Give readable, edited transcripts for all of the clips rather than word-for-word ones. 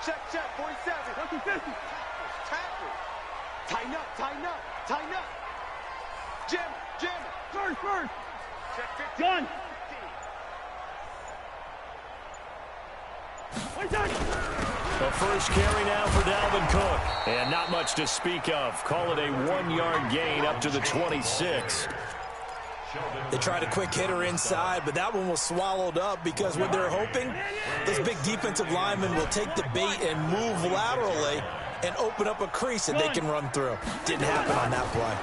Check, 47. Tackle. Tighten up. Jam. First. Check 50. Gun. The first carry now for Dalvin Cook. And not much to speak of. Call it a 1-yard gain up to the 26. They tried a quick hitter inside, but that one was swallowed up because what they're hoping, this big defensive lineman will take the bait and move laterally and open up a crease that they can run through. Didn't happen on that play.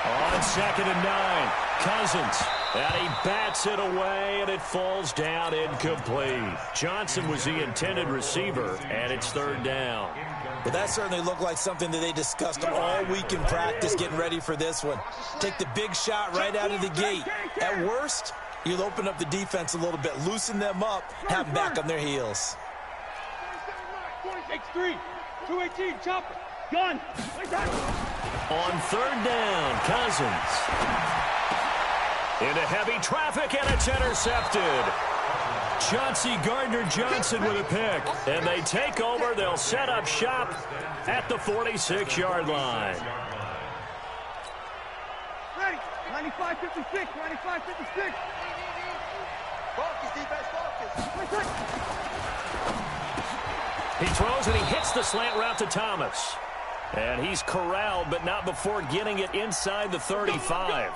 On 2nd and 9, Cousins. And he bats it away, and it falls down incomplete. Johnson was the intended receiver, and it's 3rd down. But that certainly looked like something that they discussed all week in practice getting ready for this one. Take the big shot right out of the gate. At worst, you'll open up the defense a little bit, loosen them up, have them back on their heels. X3, 218, chopper, gun. On 3rd down, Cousins. Into heavy traffic, and it's intercepted. Chauncey Gardner-Johnson with a pick. And they take over. They'll set up shop at the 46-yard line. Ready. 95-56. Focus, defense, focus. He throws, and he hits the slant route to Thomas. And he's corralled, but not before getting it inside the 35.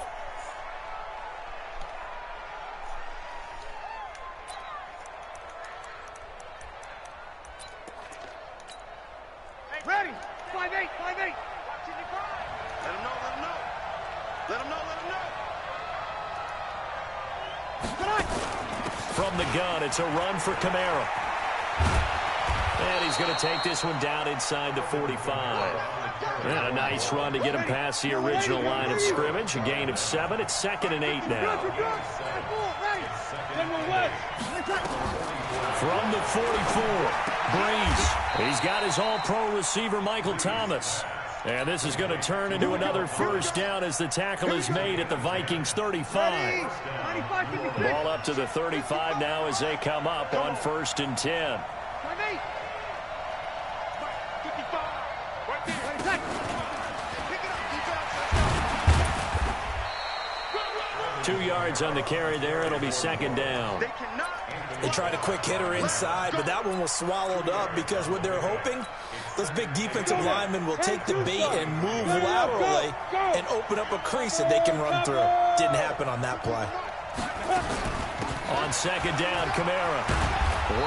Ready. 5-8. Let him know. From the gun, it's a run for Kamara. And he's going to take this one down inside the 45. And a nice run to get him past the original line of scrimmage. A gain of 7. It's 2nd and 8 now. From the 44, Breeze. He's got his all-pro receiver, Michael Thomas. And this is going to turn into another 1st down as the tackle is made at the Vikings 35. Ball up to the 35 now as they come up on 1st and 10. 2 yards on the carry there. It'll be 2nd down. They tried a quick hitter inside, but that one was swallowed up because what they're hoping, this big defensive lineman will take the bait and move laterally and open up a crease that they can run through. Didn't happen on that play. On 2nd down, Kamara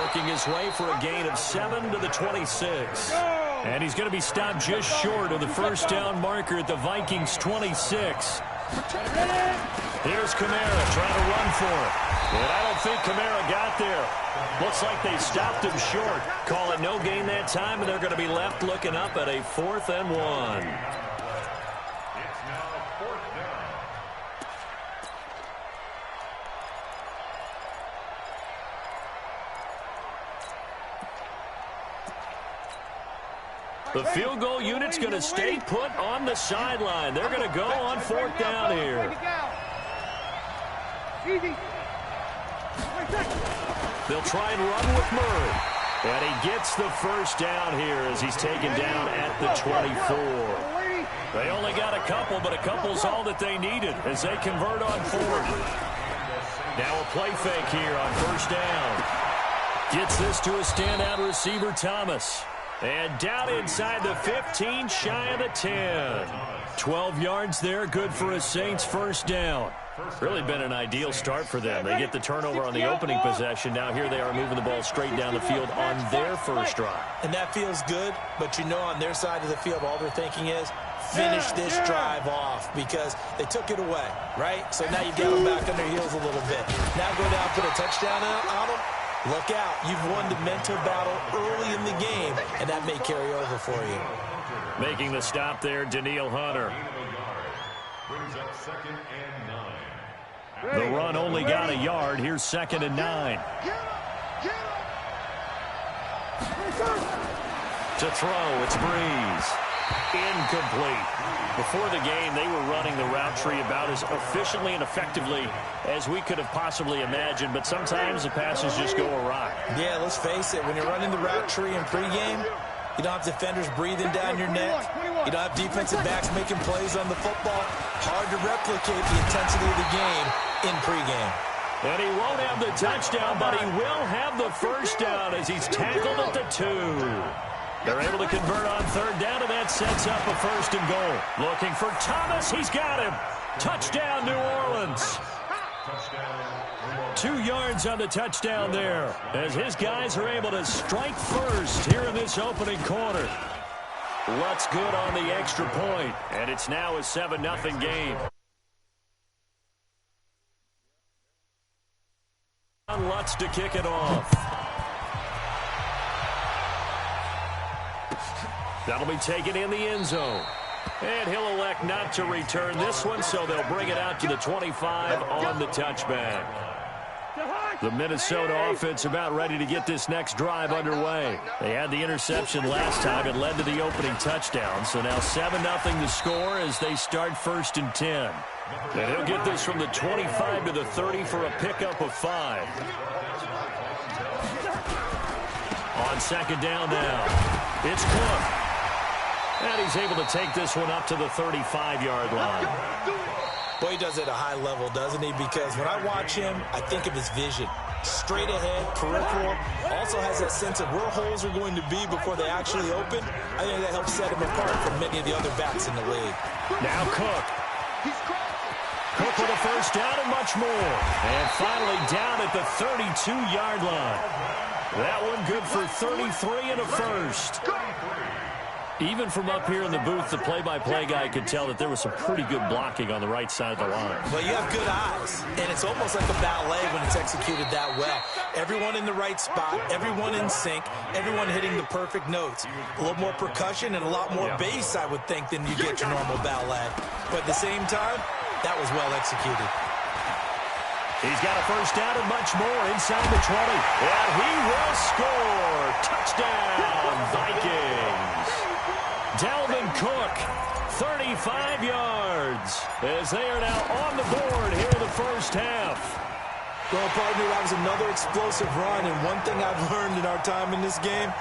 working his way for a gain of 7 to the 26. And he's going to be stopped just short of the 1st down marker at the Vikings 26. Here's Kamara trying to run for it. And I don't think Kamara got there. Looks like they stopped him short. Call it no gain that time, and they're going to be left looking up at a 4th and 1. The field goal unit's going to stay put on the sideline. They're going to go on 4th down here. They'll try and run with Murray. And he gets the 1st down here as he's taken down at the 24. They only got a couple, but a couple's all that they needed as they convert on 4th. Now a play fake here on 1st down. Gets this to a standout receiver, Thomas. And down inside the 15, shy of the 10. 12 yards there, good for a Saints 1st down. Really been an ideal start for them. They get the turnover on the opening possession. Now here they are moving the ball straight down the field on their 1st drive. And that feels good, but you know on their side of the field, all they're thinking is finish this drive off because they took it away, right? So now you got them back on their heels a little bit. Now go down, put a touchdown on them. Look out. You've won the mental battle early in the game, and that may carry over for you. Making the stop there, Danielle Hunter. The run only got a yard. Here's 2nd and 9. To throw, it's Breeze. Incomplete. Before the game, they were running the route tree about as efficiently and effectively as we could have possibly imagined, but sometimes the passes just go awry. Yeah, let's face it, when you're running the route tree in pregame, you don't have defenders breathing down your neck. You don't have defensive backs making plays on the football. Hard to replicate the intensity of the game in pregame. And he won't have the touchdown, but he will have the first down as he's tackled at the 2. They're able to convert on third down, and that sets up a 1st and goal. Looking for Thomas. He's got him. Touchdown, New Orleans. 2 yards on the touchdown there as his guys are able to strike first here in this opening quarter. Lutz good on the extra point, and it's now a 7-0 game. Lutz to kick it off. That'll be taken in the end zone. And he'll elect not to return this one, so they'll bring it out to the 25 on the touchback. The Minnesota offense about ready to get this next drive underway. They had the interception last time. It led to the opening touchdown. So now 7-0 the score as they start 1st and 10. And he'll get this from the 25 to the 30 for a pickup of 5. On 2nd down now, it's Cook. And he's able to take this one up to the 35-yard line. Boy, he does it at a high level, doesn't he? Because when I watch him, I think of his vision. Straight ahead, peripheral. Also has that sense of where holes are going to be before they actually open. I think that helps set him apart from many of the other backs in the league. Now Cook. Cook with a first down and much more. And finally down at the 32-yard line. That one good for 33 and a first. Even from up here in the booth, the play-by-play guy could tell that there was some pretty good blocking on the right side of the line. Well, you have good eyes, and it's almost like a ballet when it's executed that well. Everyone in the right spot, everyone in sync, everyone hitting the perfect notes. A little more percussion and a lot more bass, I would think, than you get your normal ballet. But at the same time, that was well executed. He's got a first down and much more inside the 20. And he will score. Touchdown, Vikings. Dalvin Cook, 35 yards, as they are now on the board here in the first half. Well, partner, that was another explosive run, and one thing I've learned in our time in this game,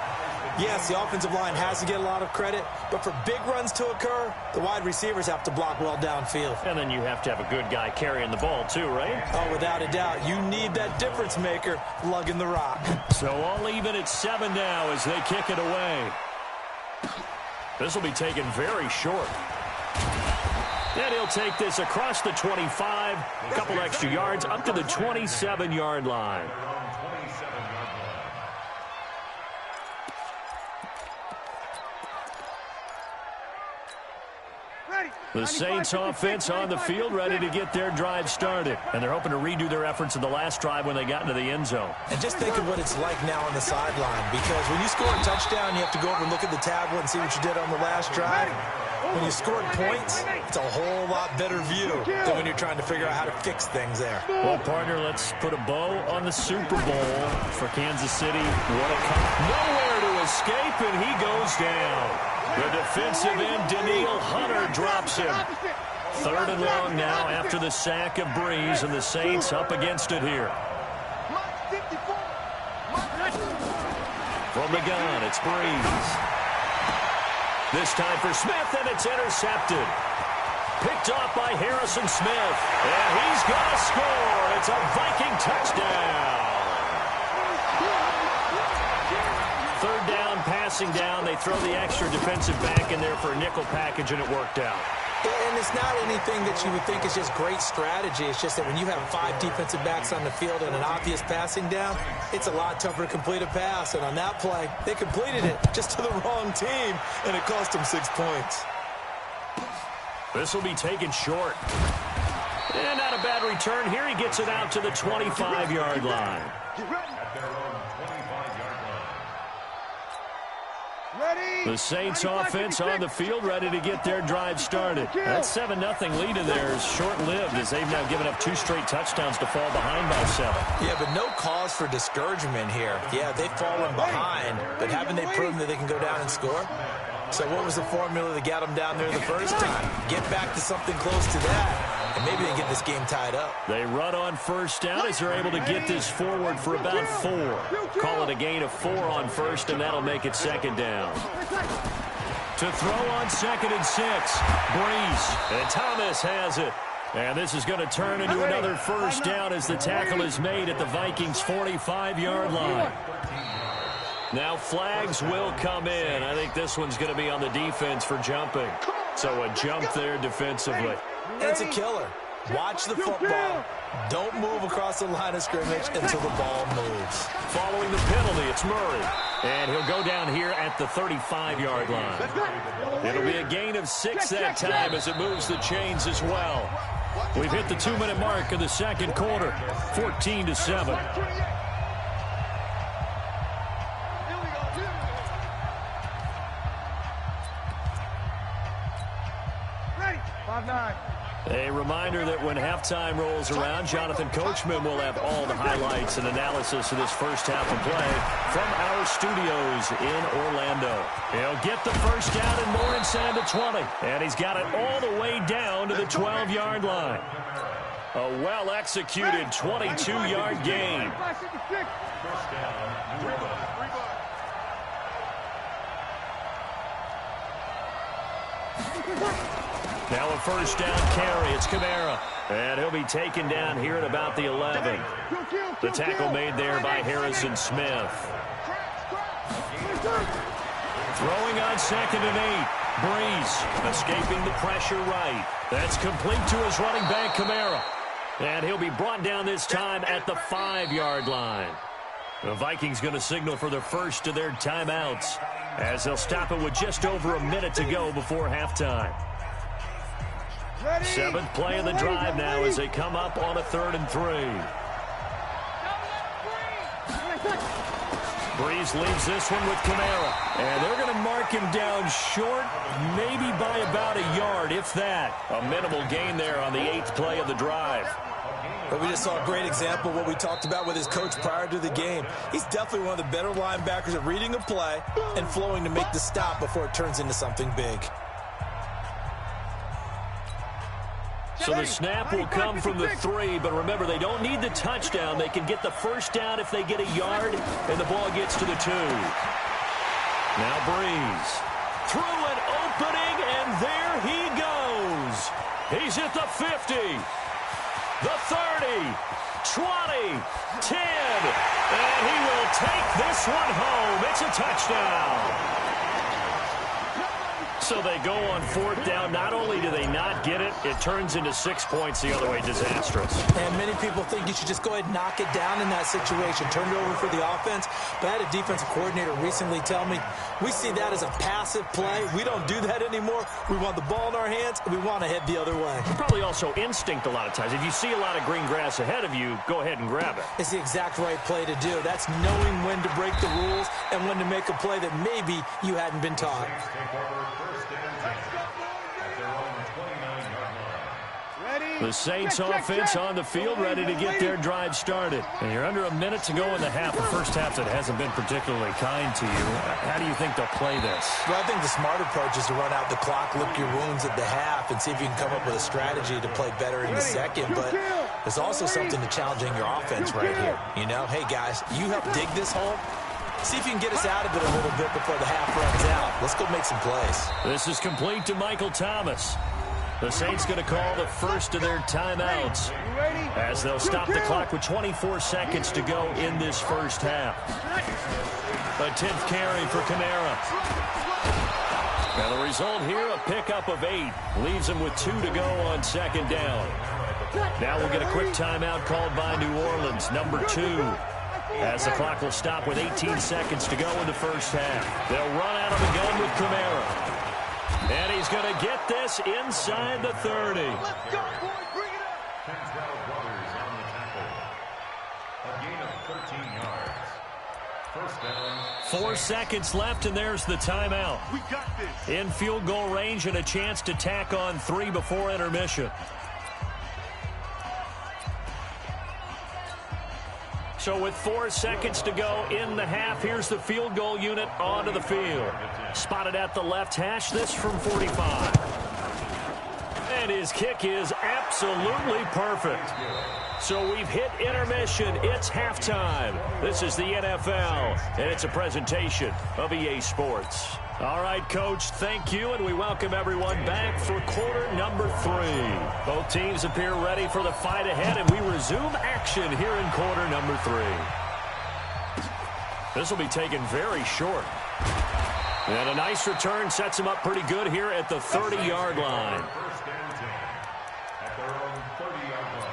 yes, the offensive line has to get a lot of credit, but for big runs to occur, the wide receivers have to block well downfield. And then you have to have a good guy carrying the ball too, right? Oh, without a doubt. You need that difference maker lugging the rock. So all even at 7 now as they kick it away. This will be taken very short. And he'll take this across the 25, a couple extra yards, up to the 27-yard line. The Saints offense on the field ready to get their drive started. And they're hoping to redo their efforts in the last drive when they got into the end zone. And just think of what it's like now on the sideline. Because when you score a touchdown, you have to go over and look at the tablet and see what you did on the last drive. When you scored points, it's a whole lot better view than when you're trying to figure out how to fix things there. Well, partner, let's put a bow on the Super Bowl for Kansas City. What a nowhere to escape, and he goes down. The defensive end, Danielle Hunter, drops him. 3rd and long now after the sack of Breeze, and the Saints up against it here. From the gun, it's Breeze. This time for Smith, and it's intercepted. Picked off by Harrison Smith, and he's going to score. It's a Viking touchdown. 3rd down, passing down. They throw the extra defensive back in there for a nickel package, and it worked out. And it's not anything that you would think is just great strategy. It's just that when you have 5 defensive backs on the field and an obvious passing down, it's a lot tougher to complete a pass. And on that play, they completed it just to the wrong team, and it cost them 6 points. This will be taken short. And not a bad return here. He gets it out to the 25-yard line. The Saints offense on the field ready to get their drive started. That 7-0 lead of theirs short-lived as they've now given up 2 straight touchdowns to fall behind by 7. Yeah, but no cause for discouragement here. Yeah, they've fallen behind, but haven't they proven that they can go down and score? So what was the formula that got them down there the first time? Get back to something close to that, and maybe they get this game tied up. They run on first down as they're able to get this forward for about 4. Call it a gain of 4 on first, and that'll make it second down. To throw on 2nd and 6, Brees, and Thomas has it. And this is going to turn into another first down as the tackle is made at the Vikings' 45-yard line. Now flags will come in. I think this one's going to be on the defense for jumping. So a jump there defensively. It's a killer. Watch the football. Don't move across the line of scrimmage until the ball moves. Following the penalty, it's Murray. And he'll go down here at the 35-yard line. It'll be a gain of 6 that time as it moves the chains as well. We've hit the 2-minute mark in the second quarter, 14-7. A reminder that when halftime rolls around, Jonathan Coachman will have all the highlights and analysis of this first half of play from our studios in Orlando. He'll get the first down and more inside the 20, and he's got it all the way down to the 12-yard line. A well-executed 22-yard gain. Now a first down carry. It's Kamara. And he'll be taken down here at about the 11. The tackle made there by Harrison Smith. Throwing on 2nd and 8. Brees escaping the pressure right. That's complete to his running back, Kamara. And he'll be brought down this time at the 5-yard line. The Vikings going to signal for the first of their timeouts as they'll stop it with just over a minute to go before halftime. 7th play of the drive now as they come up on a 3rd and 3. Brees leaves this one with Kamara. And they're going to mark him down short, maybe by about a yard, if that. A minimal gain there on the 8th play of the drive. But we just saw a great example of what we talked about with his coach prior to the game. He's definitely one of the better linebackers at reading a play and flowing to make the stop before it turns into something big. So the snap will come from the 3, but remember, they don't need the touchdown. They can get the first down if they get a yard, and the ball gets to the 2. Now Brees through an opening, and there he goes. He's at the 50, the 30, 20, 10, and he will take this one home. It's a touchdown. So they go on 4th down. Not only do they not get it, it turns into 6 points the other way. Disastrous. And many people think you should just go ahead and knock it down in that situation. Turn it over for the offense. But I had a defensive coordinator recently tell me, we see that as a passive play. We don't do that anymore. We want the ball in our hands, and we want to head the other way. Probably also instinct a lot of times. If you see a lot of green grass ahead of you, go ahead and grab it. It's the exact right play to do. That's knowing when to break the rules and when to make a play that maybe you hadn't been taught. The Saints offense on the field, ready to get their drive started. And you're under a minute to go in the half. The first half that hasn't been particularly kind to you. How do you think they'll play this? Well, I think the smart approach is to run out the clock, lick your wounds at the half, and see if you can come up with a strategy to play better in the second. But there's also something to challenging your offense right here. You know, hey, guys, you help dig this hole. See if you can get us out of it a little bit before the half runs out. Let's go make some plays. This is complete to Michael Thomas. The Saints going to call the first of their timeouts as they'll stop the clock with 24 seconds to go in this first half. A 10th carry for Kamara. And the result here, a pickup of 8. Leaves him with 2 to go on 2nd down. Now we'll get a quick timeout called by New Orleans, number 2. As the clock will stop with 18 seconds to go in the first half. They'll run out of the gun with Kamara. And he's going to get this inside the 30. Let's go, boys. Bring it up. Tenswell Brothers on the tackle. A gain of 13 yards. First down. 4 seconds left, and there's the timeout. We got this. In field goal range and a chance to tack on 3 before intermission. So with 4 seconds to go in the half, here's the field goal unit onto the field. Spotted at the left hash, this from 45. And his kick is absolutely perfect. So we've hit intermission. It's halftime. This is the NFL, and it's a presentation of EA Sports. All right, Coach, thank you, and we welcome everyone back for quarter number 3. Both teams appear ready for the fight ahead, and we resume action here in quarter number 3. This will be taken very short. And a nice return sets him up pretty good here at the 30-yard line. First and 10 at their own 30-yard line.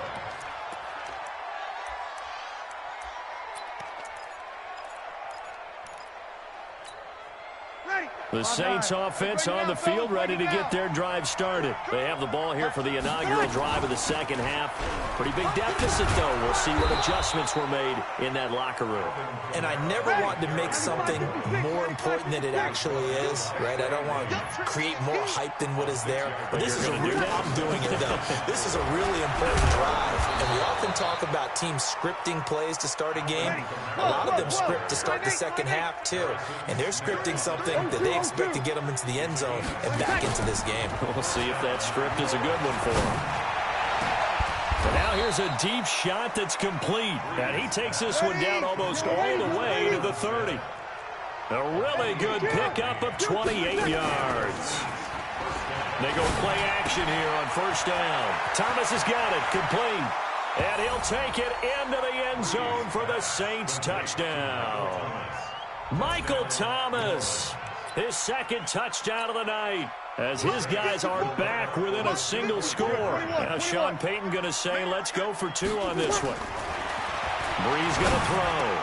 The Saints offense on the field, ready to get their drive started. They have the ball here for the inaugural drive of the second half. Pretty big deficit, though. We'll see what adjustments were made in that locker room. And I never want to make something more important than it actually is, right? I don't want to create more hype than what is there. But this is a really, I'm doing it, though. This is a really important drive. And we often talk about teams scripting plays to start a game. A lot of them script to start the second half, too. And they're scripting something that they expect to get them into the end zone and back into this game. We'll see if that script is a good one for them. And now here's a deep shot that's complete. And he takes this one down almost all the way to the 30. A really good pickup of 28 yards. They go play action here on first down. Thomas has got it, complete. And he'll take it into the end zone for the Saints touchdown. Michael Thomas, his second touchdown of the night, as his guys are back within a single score. Now Sean Payton going to say, let's go for 2 on this one. Brees going to throw.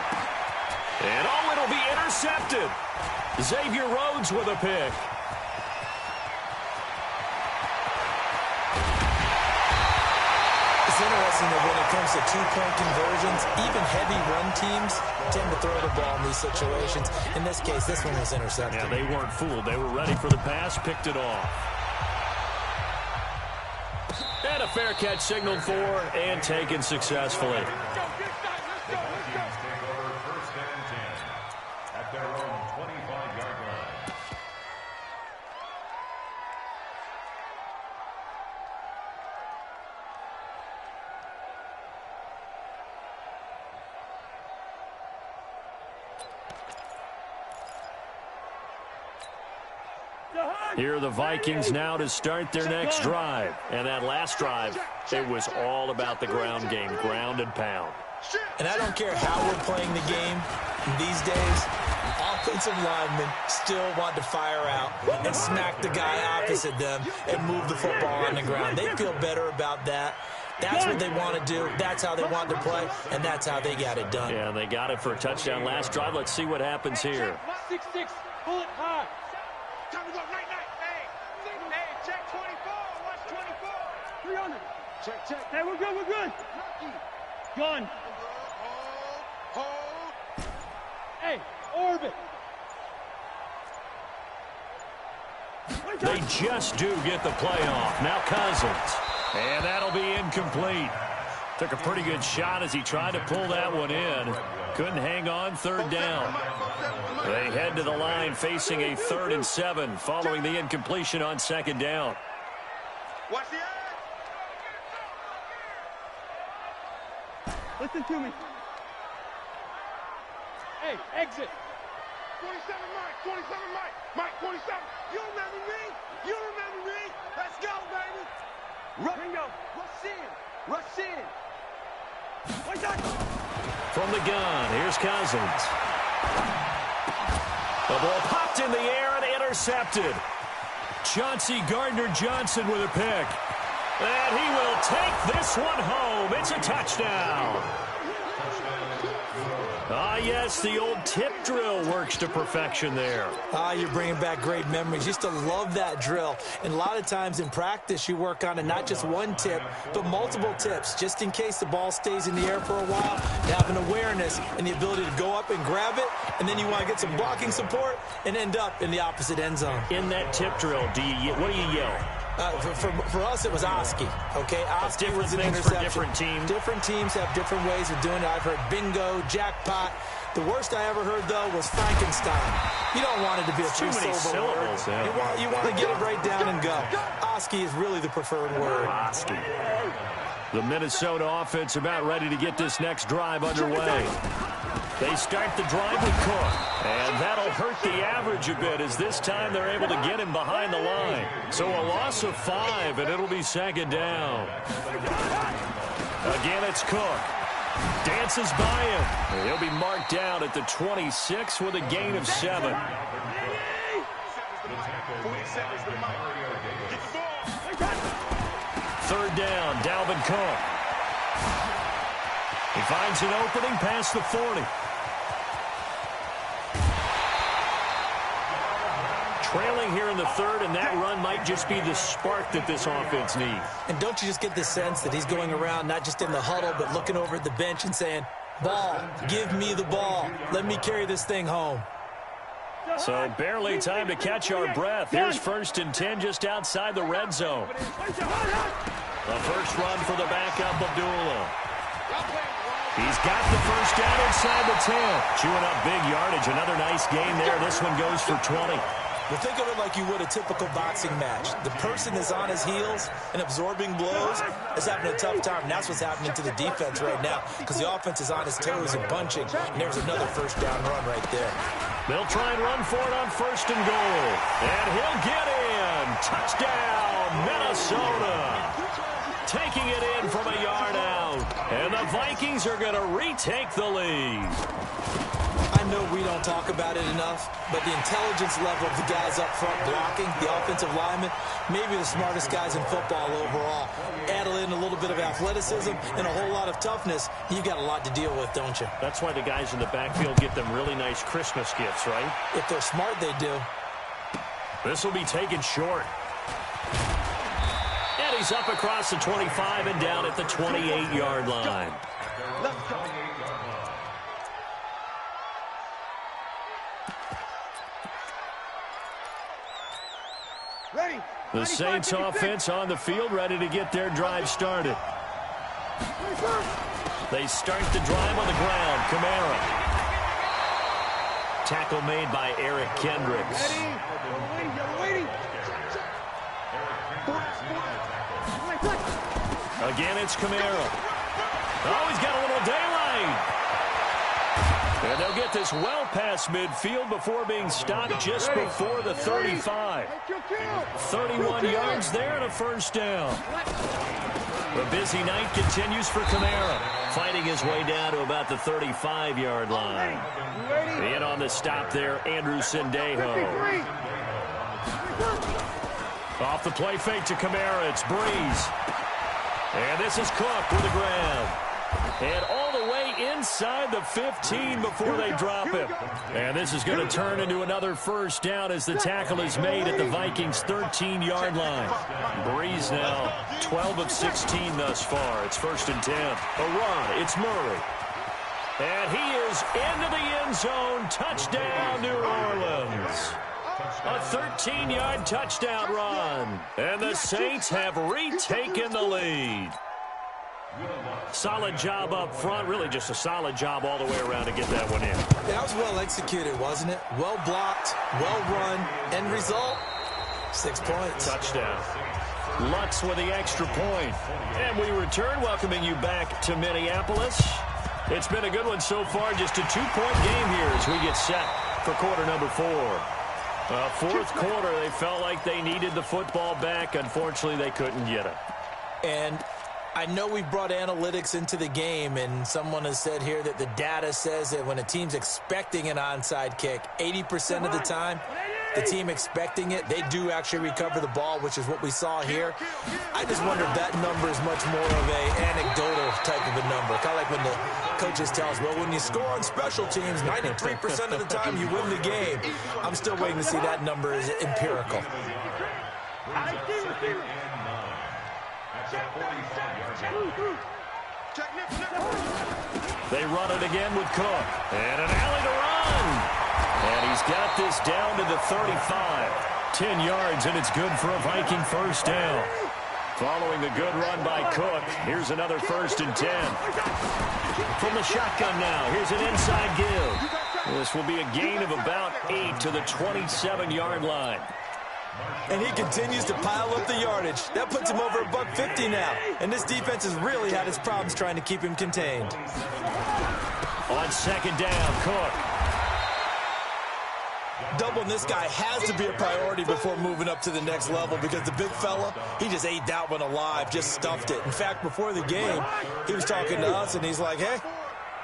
And oh, it'll be intercepted. Xavier Rhodes with a pick. It's interesting that when it comes to two-point conversions, even heavy run teams tend to throw the ball in these situations. In this case, this one was intercepted. Yeah, they weren't fooled. They were ready for the pass, picked it off. And a fair catch signaled for and taken successfully. Take over first and 10 at their own 25-yard line. Here are the Vikings now to start their next drive. And that last drive, it was all about the ground game, ground and pound. And I don't care how we're playing the game these days, offensive linemen still want to fire out and smack the guy opposite them and move the football on the ground. They feel better about that. That's what they want to do. That's how they want to play, and that's how they got it done. Yeah, they got it for a touchdown last drive. Let's see what happens here. 6-6, pull it high. Time to go right now. Hey, check 24. Watch 24. 300. Check. Hey, we're good, we're good. Gun. Hold. Hey, orbit. They just do get the playoff. Now Cousins. And that'll be incomplete. Took a pretty good shot as he tried to pull that one in. Couldn't hang on, third down. They head to the line facing a 3rd and 7 following the incompletion on second down. Watch the eye. Listen to me. Hey, exit. 27 Mike. 27 Mike. Mike 27. You remember me? You remember me? Let's go, baby. Ringo. Rush in. Rush in. Wait, that. From the gun, here's Cousins. The ball popped in the air and intercepted. Chauncey Gardner-Johnson with a pick. And he will take this one home. It's a touchdown. Ah, yes, the old tip drill works to perfection there. Ah, you're bringing back great memories. Used to love that drill. And a lot of times in practice, you work on it, not just one tip, but multiple tips, just in case the ball stays in the air for a while. You have an awareness and the ability to go up and grab it, and then you want to get some blocking support and end up in the opposite end zone. In that tip drill, what do you yell? For us, it was Oski. Okay, Oski was an things interception. for different teams. Different teams have different ways of doing it. I've heard bingo, jackpot. The worst I ever heard, though, was Frankenstein. You don't want it to be a too many three-syllable word. syllables. Yeah. You want to get it right down and go. Oski is really the preferred word. Oski. The Minnesota offense about ready to get this next drive underway. They start the drive with Cook, and that'll hurt the average a bit as this time they're able to get him behind the line. So a loss of 5, and it'll be second down. Again, it's Cook. Dances by him. He'll be marked down at the 26 with a gain of 7. Third down, Dalvin Cook. He finds an opening past the 40. Trailing here in the third, and that run might just be the spark that this offense needs. And don't you just get the sense that he's going around not just in the huddle, but looking over at the bench and saying, ball, give me the ball. Let me carry this thing home. So barely time to catch our breath. Here's 1st and 10 just outside the red zone. The first run for the backup, Abdullah. He's got the first down inside the 10. Chewing up big yardage. Another nice gain there. This one goes for 20. Well, think of it like you would a typical boxing match. The person is on his heels and absorbing blows is having a tough time. And that's what's happening to the defense right now because the offense is on his toes and bunching. And there's another first down run right there. They'll try and run for it on 1st and goal. And he'll get in. Touchdown, Minnesota. Taking it in from a yard out. And the Vikings are going to retake the lead. I know we don't talk about it enough, but the intelligence level of the guys up front blocking, the offensive linemen, maybe the smartest guys in football overall. Add in a little bit of athleticism and a whole lot of toughness, you got a lot to deal with, don't you? That's why the guys in the backfield get them really nice Christmas gifts, right? If they're smart, they do. This will be taken short. And he's up across the 25 and down at the 28-yard line. The Saints offense on the field, ready to get their drive started. They start the drive on the ground. Kamara. Tackle made by Eric Kendricks. Again, it's Kamara. Oh, he's got a little daylight. And they'll get this well past midfield before being stopped just before the 35. 31 yards there and a first down. The busy night continues for Kamara, fighting his way down to about the 35-yard line. In on the stop there, Andrew Sendejo. Off the play fake to Kamara, it's Breeze. And this is Cook with the grab. And all the way inside the 15 before they drop him. And this is going to turn into another first down as the tackle is made at the Vikings' 13-yard line. Breeze now 12 of 16 thus far. It's 1st and 10. A run. It's Murray. And he is into the end zone. Touchdown, New Orleans. A 13-yard touchdown run. And the Saints have retaken the lead. Solid job up front. Really just a solid job all the way around to get that one in. That was well executed, wasn't it? Well blocked, well run. End result, 6 points. Touchdown. Lutz with the extra point. And we return, welcoming you back to Minneapolis. It's been a good one so far. Just a 2-point game here as we get set for quarter number 4. Fourth quarter, they felt like they needed the football back. Unfortunately, they couldn't get it. And I know we've brought analytics into the game, and someone has said here that the data says that when a team's expecting an onside kick, 80% of the time, the team expecting it, they do actually recover the ball, which is what we saw here. I just wonder if that number is much more of a anecdotal type of a number. Kind of like when the coaches tell us, well, when you score on special teams, 93% of the time you win the game. I'm still waiting to see that number is empirical. They run it again with Cook. And an alley to run. And he's got this down to the 35. 10 yards, and it's good for a Viking first down. Following the good run by Cook, here's another 1st and 10. From the shotgun now, here's an inside give. This will be a gain of about 8 to the 27-yard line. And he continues to pile up the yardage. That puts him over $150 now. And this defense has really had its problems trying to keep him contained. On 2nd down, Cook. Doubling this guy has to be a priority before moving up to the next level because the big fella, he just ate that one alive, just stuffed it. In fact, before the game, he was talking to us, and he's like, hey,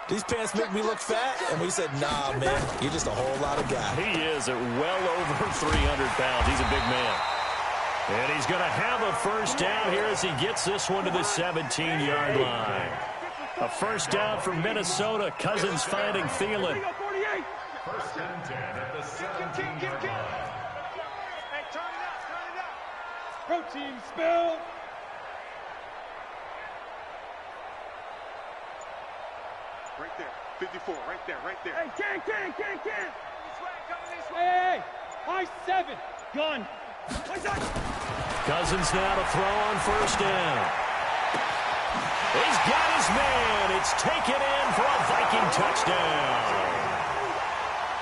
these pants make me look fat? And we said, nah, man, you're just a whole lot of guy. He is at well over 300 pounds. He's a big man. And he's going to have a 1st down here as he gets this one to the 17-yard line. A 1st down for Minnesota. Cousins finding Thielen. 1st and 10 at the 17-yard line. Hey, turn it up, turn it up. Protein spill. Right there, 54, right there, right there. Hey, can't. This way, coming this way. Hey, high 7. Gun. Cousins now to throw on 1st down. He's got his man. It's taken in for a Viking touchdown.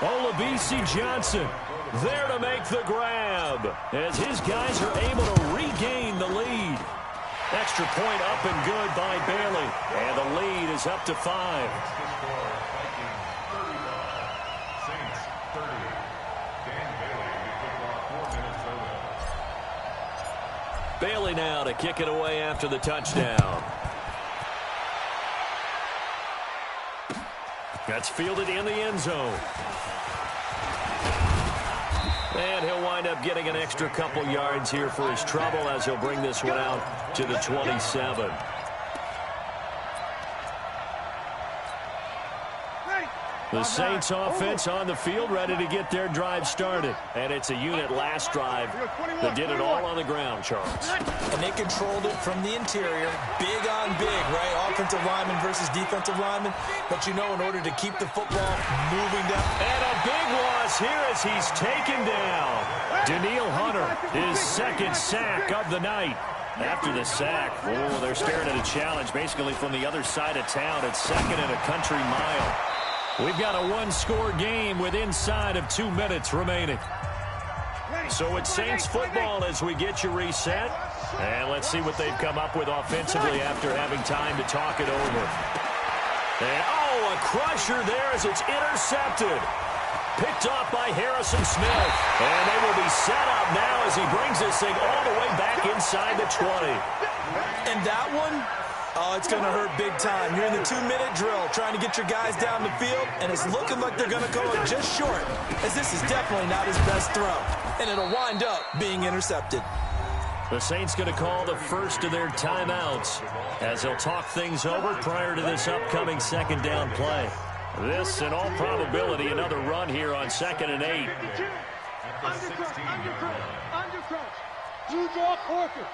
Olabisi Johnson there to make the grab as his guys are able to regain the lead. Extra point up and good by Bailey. And the lead is up to 5. Saints 30. Dan Bailey to kick off for Minnesota. Bailey now to kick it away after the touchdown. That's fielded in the end zone. And he'll wind up getting an extra couple yards here for his trouble as he'll bring this one out to the 27. The Saints offense on the field ready to get their drive started. And it's a unit last drive that did it all on the ground, Charles. And they controlled it from the interior, big on big, right? Offensive lineman versus defensive lineman. But you know, in order to keep the football moving down. And a big loss here as he's taken down. Danielle Hunter, his 2nd sack of the night. After the sack, they're staring at a challenge basically from the other side of town. It's 2nd and a country mile. We've got a 1-score game with inside of 2 minutes remaining. So it's Saints football as we get you reset. And let's see what they've come up with offensively after having time to talk it over. And, a crusher there as it's intercepted. Picked off by Harrison Smith. And they will be set up now as he brings this thing all the way back inside the 20. And that one, it's going to hurt big time. You're in the 2-minute drill trying to get your guys down the field, and it's looking like they're going to go just short, as this is definitely not his best throw. And it'll wind up being intercepted. The Saints going to call the first of their timeouts as they'll talk things over prior to this upcoming 2nd down play. This, in all probability, another run here on 2nd and 8. Undercross. Blue draw Corker.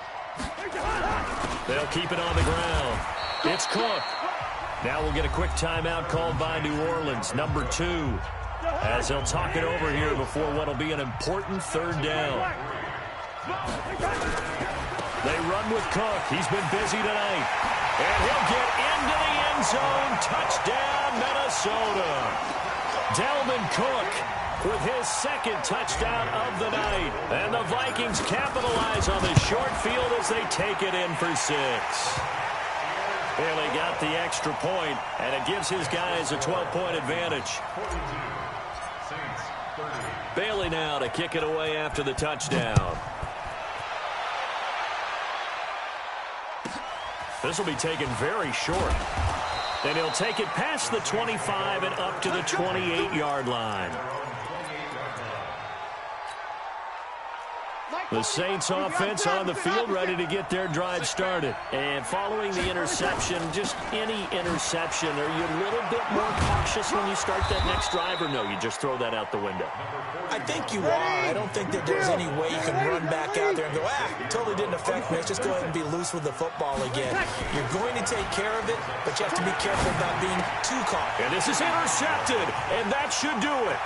They'll keep it on the ground. It's Cook. Now we'll get a quick timeout called by New Orleans, number 2, as they'll talk it over here before what will be an important 3rd down. They run with Cook. He's been busy tonight. And he'll get into the end zone. Touchdown, Minnesota. Dalvin Cook with his 2nd touchdown of the night. And the Vikings capitalize on the short field as they take it in for 6. Bailey got the extra point, and it gives his guys a 12-point advantage. 42. Saints 30. Bailey now to kick it away after the touchdown. This will be taken very short. And he'll take it past the 25 and up to the 28-yard line. The Saints offense on the field ready to get their drive started. And following the interception, just any interception, are you a little bit more cautious when you start that next drive, or no, you just throw that out the window? I think you are. I don't think that there's any way you can run back out there and go, totally didn't affect me. Let's just go ahead and be loose with the football again. You're going to take care of it, but you have to be careful about being too caught. And this is intercepted, and that should do it.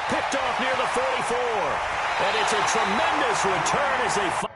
Picked off near the 44. And it's a tremendous return as they